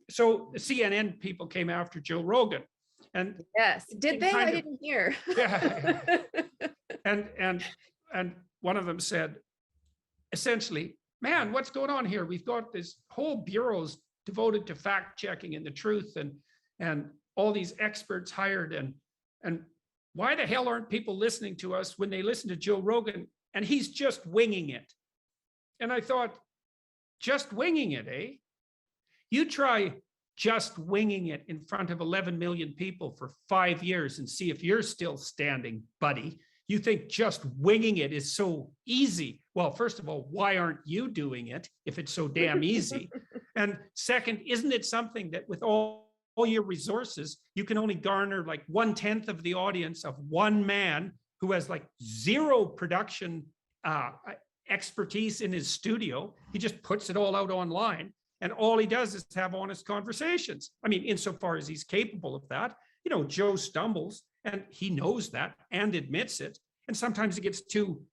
so the CNN people came after Joe Rogan. And yes, did they? I didn't hear. Yeah. And one of them said, essentially, man, what's going on here? We've got this whole bureau's devoted to fact checking and the truth, and all these experts hired, and why the hell aren't people listening to us when they listen to Joe Rogan and he's just winging it? And I thought, just winging it, eh? You try just winging it in front of 11 million people for 5 years and see if you're still standing, buddy. You think just winging it is so easy. Well, first of all, why aren't you doing it if it's so damn easy? And second, isn't it something that with all your resources, you can only garner like 1/10 of the audience of one man who has like zero production expertise in his studio. He just puts it all out online. And all he does is have honest conversations. I mean, insofar as he's capable of that, Joe stumbles and he knows that and admits it. And sometimes he gets too,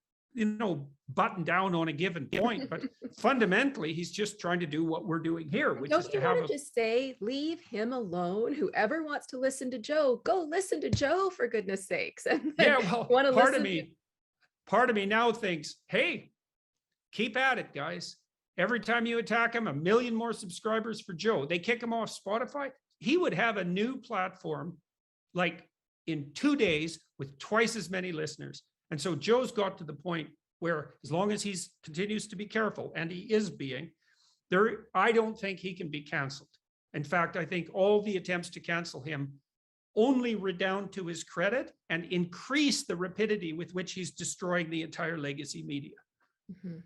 buttoned down on a given point. But fundamentally, he's just trying to do what we're doing here, which is to have to just say, leave him alone. Whoever wants to listen to Joe, go listen to Joe, for goodness sakes. And yeah, well, part of me now thinks, hey, keep at it, guys. Every time you attack him, 1 million more subscribers for Joe. They kick him off Spotify. He would have a new platform like in 2 days with twice as many listeners. And so Joe's got to the point where, as long as he continues to be careful, and he is being, I don't think he can be canceled. In fact, I think all the attempts to cancel him only redound to his credit and increase the rapidity with which he's destroying the entire legacy media. Mm-hmm.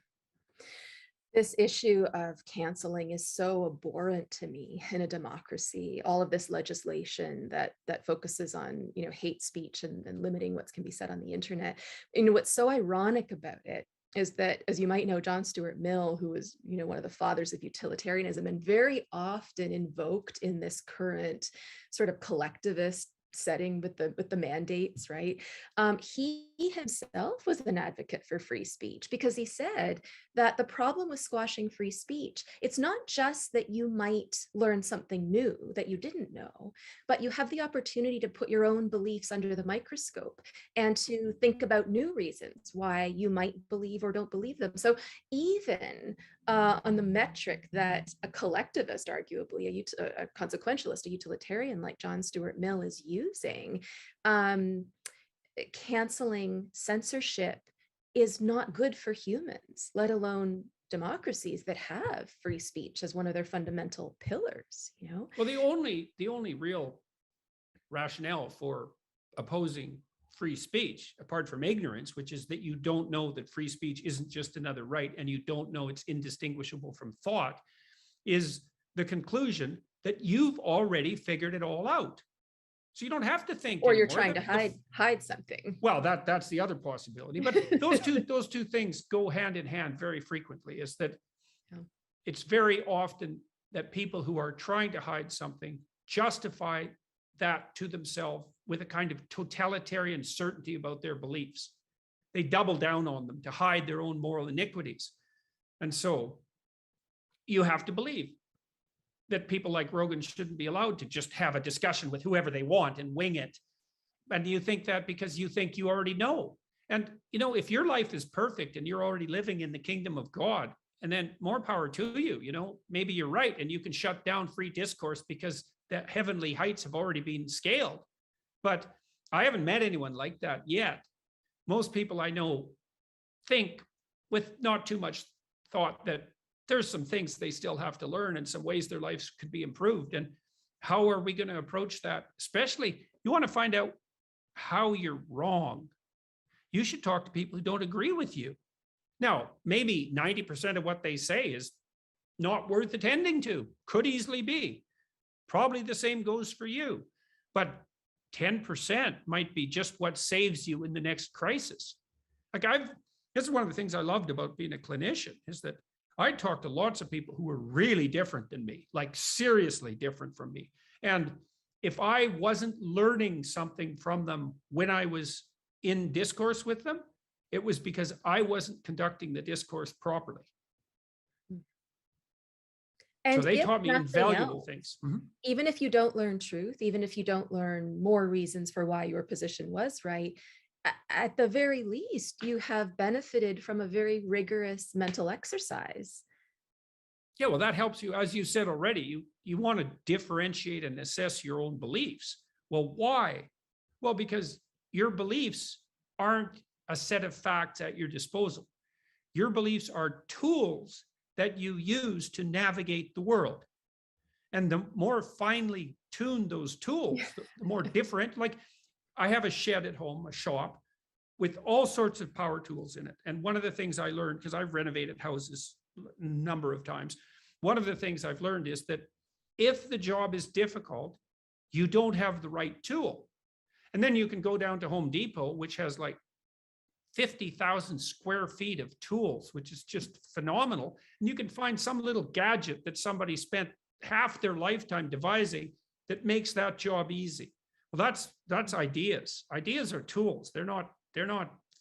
This issue of canceling is so abhorrent to me in a democracy. All of this legislation that focuses on, hate speech and limiting what can be said on the internet. What's so ironic about it is that, as you might know, John Stuart Mill, who was, one of the fathers of utilitarianism and very often invoked in this current sort of collectivist setting with the mandates, right? He himself was an advocate for free speech, because he said that the problem with squashing free speech, it's not just that you might learn something new that you didn't know, but you have the opportunity to put your own beliefs under the microscope and to think about new reasons why you might believe or don't believe them. So even on the metric that a collectivist, arguably a consequentialist, a utilitarian like John Stuart Mill is using, canceling censorship is not good for humans, let alone democracies that have free speech as one of their fundamental pillars. Well, the only real rationale for opposing free speech, apart from ignorance, which is that you don't know that free speech isn't just another right, and you don't know it's indistinguishable from thought, is the conclusion that you've already figured it all out. So you don't have to think. Or you're trying to hide something. Well, that's the other possibility. But those two things go hand in hand very frequently. Is that it's very often that people who are trying to hide something justify that to themselves with a kind of totalitarian certainty about their beliefs. They double down on them to hide their own moral iniquities. And so you have to believe that people like Rogan shouldn't be allowed to just have a discussion with whoever they want and wing it. And you think that because you think you already know. And, if your life is perfect and you're already living in the kingdom of God, and then more power to you, maybe you're right. And you can shut down free discourse because the heavenly heights have already been scaled. But I haven't met anyone like that yet. Most people I know think with not too much thought that there's some things they still have to learn and some ways their lives could be improved. And how are we going to approach that? Especially, you want to find out how you're wrong. You should talk to people who don't agree with you. Now, maybe 90% of what they say is not worth attending to, could easily be. Probably the same goes for you. But 10% might be just what saves you in the next crisis. This is one of the things I loved about being a clinician, is that I talked to lots of people who were really different than me, like seriously different from me. And if I wasn't learning something from them when I was in discourse with them, it was because I wasn't conducting the discourse properly. So And they if taught me nothing invaluable else, things. Mhm. even if you don't learn truth, even if you don't learn more reasons for why your position was right, at the very least, you have benefited from a very rigorous mental exercise. Yeah, well, that helps you, as you said already. You want to differentiate and assess your own beliefs. Well, why? Well, because your beliefs aren't a set of facts at your disposal. Your beliefs are tools that you use to navigate the world. And the more finely tuned those tools, the more different. Like, I have a shed at home, a shop with all sorts of power tools in it. And one of the things I learned, because I've renovated houses a number of times, one of the things I've learned is that if the job is difficult, you don't have the right tool. And then you can go down to Home Depot, which has like 50,000 square feet of tools, which is just phenomenal. And you can find some little gadget that somebody spent half their lifetime devising that makes that job easy. Well, that's ideas. Ideas are tools. They're not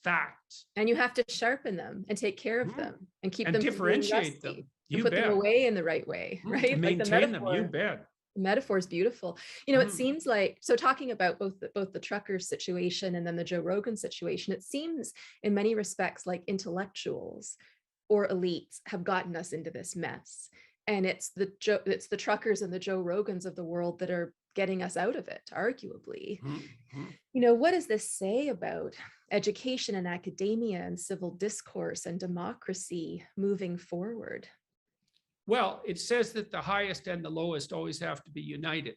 facts. And you have to sharpen them and take care of Mhm. them and keep And them from being differentiate rusty them. and You put them bet. away in the right way, To right? Like the maintain them. You metaphor. bet. Metaphor is beautiful. You know, it Mhm. seems like, so talking about both the trucker situation and then the Joe Rogan situation, it seems in many respects like intellectuals or elites have gotten us into this mess. And it's the truckers and the Joe Rogans of the world that are getting us out of it, arguably. Mhm. You know, what does this say about education and academia and civil discourse and democracy moving forward? Well, it says that the highest and the lowest always have to be united.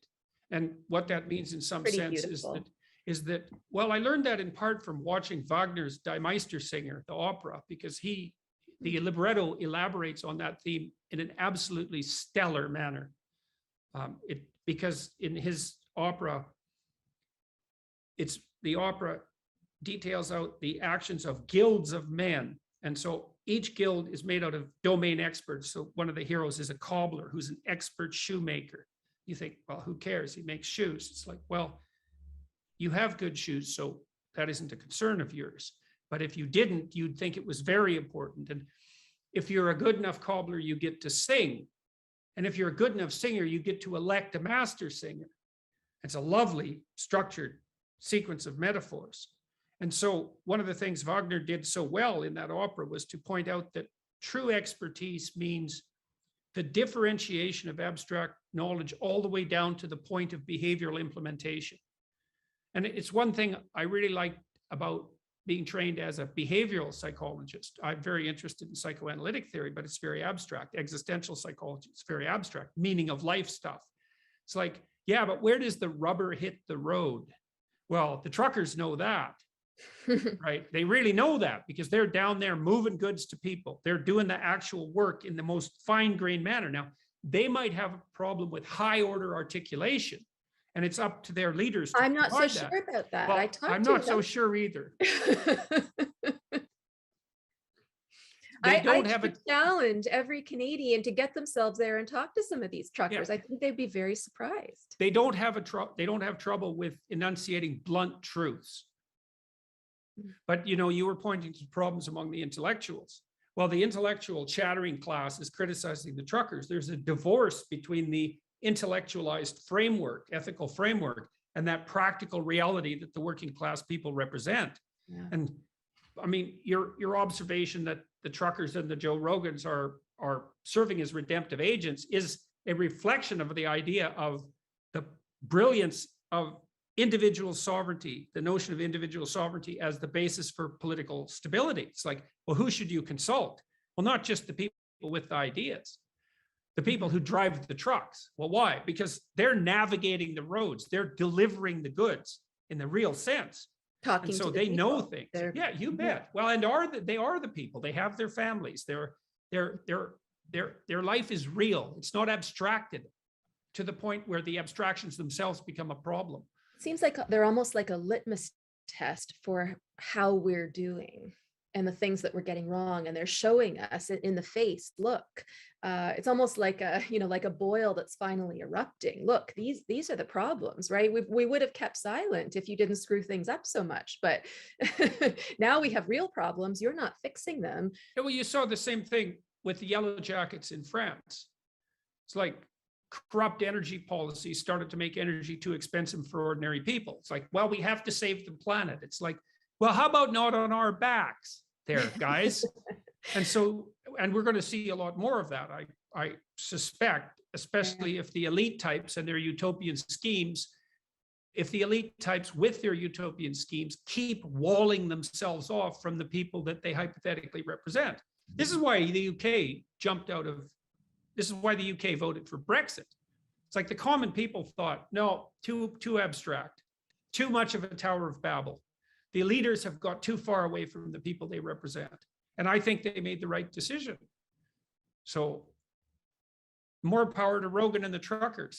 And what that means in some Pretty sense beautiful. is that, well, I learned that in part from watching Wagner's Die Meistersinger, the opera, because the libretto elaborates on that theme in an absolutely stellar manner. Because in his opera, the opera details out the actions of guilds of men. And so each guild is made out of domain experts. So one of the heroes is a cobbler who's an expert shoemaker. You think, well, who cares? He makes shoes. It's like, well, you have good shoes, so that isn't a concern of yours. But if you didn't, you'd think it was very important. And if you're a good enough cobbler, you get to sing. And if you're a good enough singer, you get to elect a master singer. It's a lovely structured sequence of metaphors. And so one of the things Wagner did so well in that opera was to point out that true expertise means the differentiation of abstract knowledge all the way down to the point of behavioral implementation. And it's one thing I really like about being trained as a behavioral psychologist. I'm very interested in psychoanalytic theory, but it's very abstract. Existential psychology, it's very abstract. Meaning of life stuff. It's like, yeah, but where does the rubber hit the road? Well, the truckers know that. Right? They really know that because they're down there moving goods to people. They're doing the actual work in the most fine-grained manner. Now, they might have a problem with high order articulation, and it's up to their leaders to I'm not so provide that. sure about that. Well, I talked I'm to not so them. sure either. I They don't have a should challenge every Canadian to get themselves there and talk to some of these truckers. Yeah. I think they'd be very surprised. they don't have trouble with enunciating blunt truths. But you were pointing to problems among the intellectuals. Well, the intellectual chattering class is criticizing the truckers. There's a divorce between the intellectualized framework, ethical framework, and that practical reality that the working class people represent. Yeah. And I mean, your observation that the truckers and the Joe Rogans are serving as redemptive agents is a reflection of the idea of the brilliance of individual sovereignty, the notion of individual sovereignty as the basis for political stability. It's like, well, who should you consult? Well, not just the people with the ideas, the people who drive the trucks. Well, why? Because they're navigating the roads, they're delivering the goods in the real sense. Talking And so to the they know people. things. They're- Yeah, you Yeah. bet. Well, and they are the people. They have their families. Their life is real. It's not abstracted to the point where the abstractions themselves become a problem. It seems like they're almost like a litmus test for how we're doing and the things that we're getting wrong. And they're showing us in the face, look, it's almost like like a boil that's finally erupting. Look, these are the problems, right? We would have kept silent if you didn't screw things up so much, but now we have real problems. You're not fixing them. Yeah, well, you saw the same thing with the Yellow Jackets in France. It's like corrupt energy policy started to make energy too expensive for ordinary people. It's like, well, we have to save the planet. It's like, well, how about not on our backs there, guys? And so, and we're going to see a lot more of that, I suspect, especially if the elite types and their utopian schemes, if the elite types with their utopian schemes keep walling themselves off from the people that they hypothetically represent. This is why the UK jumped out of, this is why the UK voted for Brexit. It's like the common people thought, no, too abstract, too much of a Tower of Babel. The leaders have got too far away from the people they represent. And I think they made the right decision. So more power to Rogan and the truckers.